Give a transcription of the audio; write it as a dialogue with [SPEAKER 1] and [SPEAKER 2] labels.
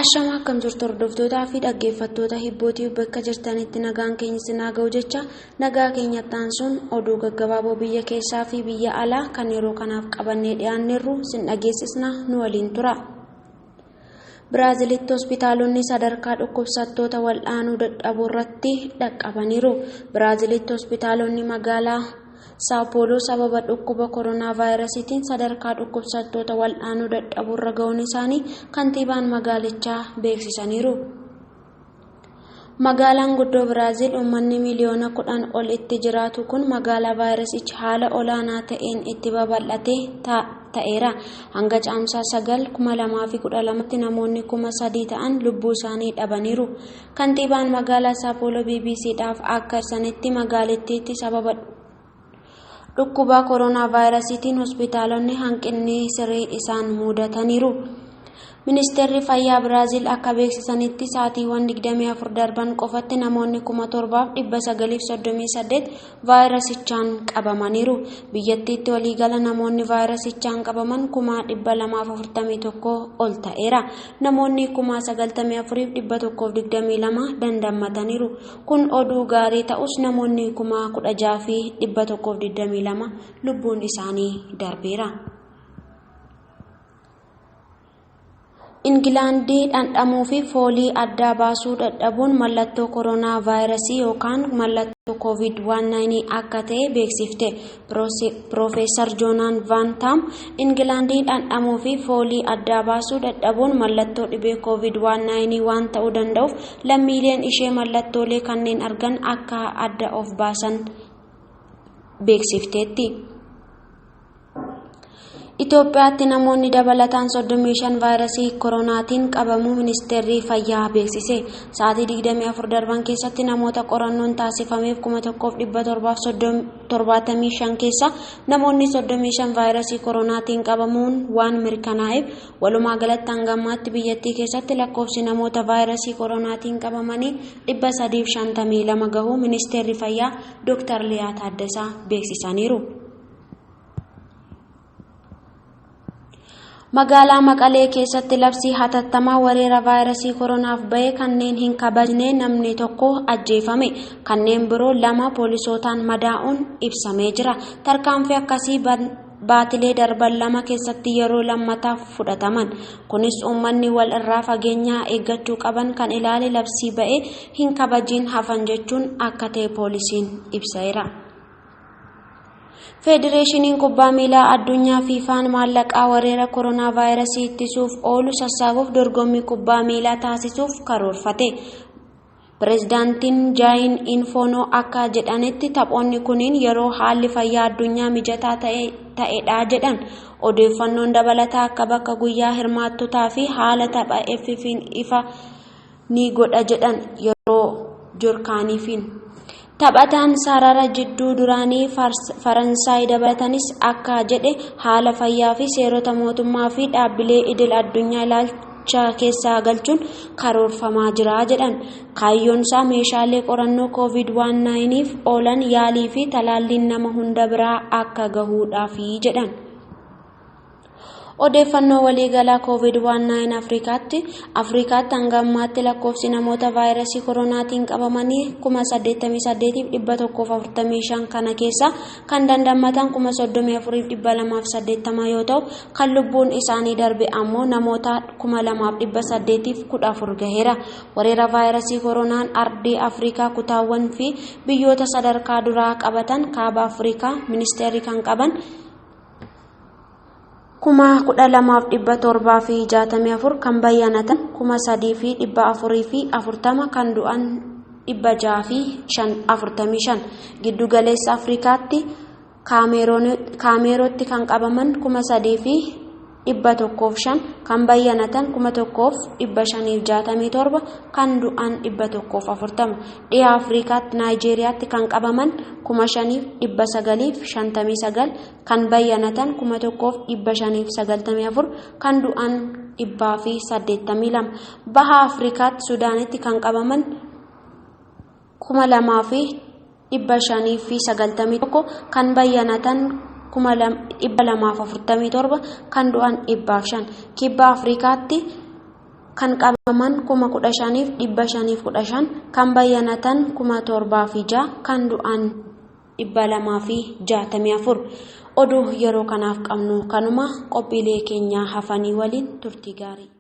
[SPEAKER 1] Ashama akkam jirtu hordoftoota fi dhaggeeffattoota hibbootii bakka jirtanitti nagaan keenya sinaa ga'u jecha nagaa keenya taansuun oduu gaggabaaboo biyya keessaa fi biyya alaa kan yeroo kanaaf qabannee dhiyaanneerru sin dhageessisna nu waliin tura. Biraazilitti hospitaalonni sadarkaa dhukkubsattoota wal'aanuu dadhabuu irratti dhaqqabaniiru. Biraazilitti hospitaalonni magaalaa Sao Paulo sababa dhukkuba koronaavaayirasiitiin sadarkaa dhukkubsattoota wal'aanuu dadhabuu irra ga'uun isaanii kantiibaan magaalichaa beeksisaniiru. Magaalaan guddoo Biraazil uummanni miliyoona 10 ol itti jiraatu kun magaalaa vaayirasichi haala olaanaa ta'een itti babal'atee ta'eera. Hanga caamsaa 9 2012tti namoonni 3,000 ta'an lubbuu isaanii dhabaniiru. Kantiibaan magaalaa Sao Paulo BBCdhaaf akka ibsanitti magaalittiitti sababa dhukkuba koronaavaayirasiitiin hospitaalonni hanqinni siree isaan mudataniiru. Ministeerri fayyaa Biraazil akka beeksisanitti sa'aatiiwwan 24 darban qofatti namoonni 7,938 vaayirasichaan qabamaniiru. Biyyattiitti waliigala namoonni vaayirasichaan qabaman 241 ol ta'eera. Namoonni 94,122 dandammataniiru. Kun oduu gaarii ta'us namoonni 16,122 lubbuun isaanii darbeera. Ingilaandii dhandhamuu fi foolii adda baasuu dadhabuun mallattoo koronaavaayirasii yookaan mallattoo COVID-19 akka ta'e beeksifte. Piroofeesar Joonaan Van Taam Ingilaandii dhandhamuu fi foolii adda baasuu dadhabuun mallattoo dhibee COVID-19 waan ta'uu danda'uuf lammiileen ishee mallattoolee kanneen argan akka adda of baasan beeksifteetti. Itoophiyaatti namoonni dabalataan 35 vaayirasii koronaatiin qabamuu ministeerri fayyaa beeksise. Sa'aatii 24 darban keessatti namoota qorannoon taasifameef 1,775 keessa namoonni 35 vaayirasii koronaatiin qabamuun waan mirkanaa'eef walumaa galatti hanga ammaatti biyyattii keessatti lakkoofsi namoota vaayirasii koronaatiin qabamanii 352 gahuu ministeerri fayyaa Dr. Liyaa Taaddasaa beeksisaniiru. Magaalaa Maqalee keessatti labsii hatattamaa weerara vaayirasii koronaaf ba'e kanneen hin kabajne namni tokko ajjeefame. Kanneen biroo 2 poolisootaan madaa'uun ibsamee jira. Tarkaanfii akkasii baatilee darban 2 keessatti yeroo lammataaf fudhataman. Kunis uummanni wal irraa fageenyaa eeggachuu qaban kan ilaale labsii ba'e hin kabajiin hafan jechuun akka ta'e poolisiin ibseera. Federeeshiniin kubbaa miilaa addunyaa fiifaan maallaqaa weerara koronaavaayirasii ittisuuf oolu sassaabuuf dorgommii kubbaa miilaa taasisuuf karoorfate. Pireezidaantiin Jaayin Infoonoo akka jedhanitti taphoonni kunniin yeroo haalli fayyaa addunyaa mijataa ta'edha jedhan. Odeeffannoon dabalataa akka bakka guyyaa hirmaattotaa fi haala tapha FF'n ifa ni godha jedhan yeroo jorkaaniifiin. Taphataan sarara jidduu duraanii Faransaay dabalatanis akka jedhe haala fayyaa fi seerota mootummaa fi dhaabbilee idil addunyaa ilaalcha keessaa galchuun karoorfamaa jira jedhan. Kaayyoon isaa meeshaalee qorannoo COVID-19f oolan yaalii fi talaalliin nama hunda biraa akka gahuudhaafi jedhan. Odeeffannoo waliigalaa COVID-19 Afrikaatti hanga ammaatti lakkoofsi namoota vaayirasii koronaatiin qabamanii 88,145 kana keessa kan dandammatan 34,280 yoo ta'u kan lubbuun isaanii darbe ammoo namoota 2,814 gaheera. Weerara vaayirasii koronaan ardii Afrikaa kutaawwan fi biyyoota sadarkaa duraa qabatan kaaba Afrikaa ministeerri kan qaban 12,764 kan bayyanatan 3,440 kan du'an 645 giddu galeessa Afrikaatti Kaamerootti kan qabaman 3,105 kan bayyanatan 1,567 kan du'an 140 dhiha Afrikaatti Naayijeeriyaatti kan qabaman 5,959 kan bayyanatan 1,594 kan du'an 182 baha Afrikaatti Sudaanitti kan qabaman 2,591 kan bayyanatan 247 kan du'an 500 kibba Afrikaatti kan qabaman 15,515, kan bayyanatan 7,006, kan du'an 264. Oduu yeroo kanaaf qabnu kanuma. Qophiilee keenya hafanii waliin turtii gaarii.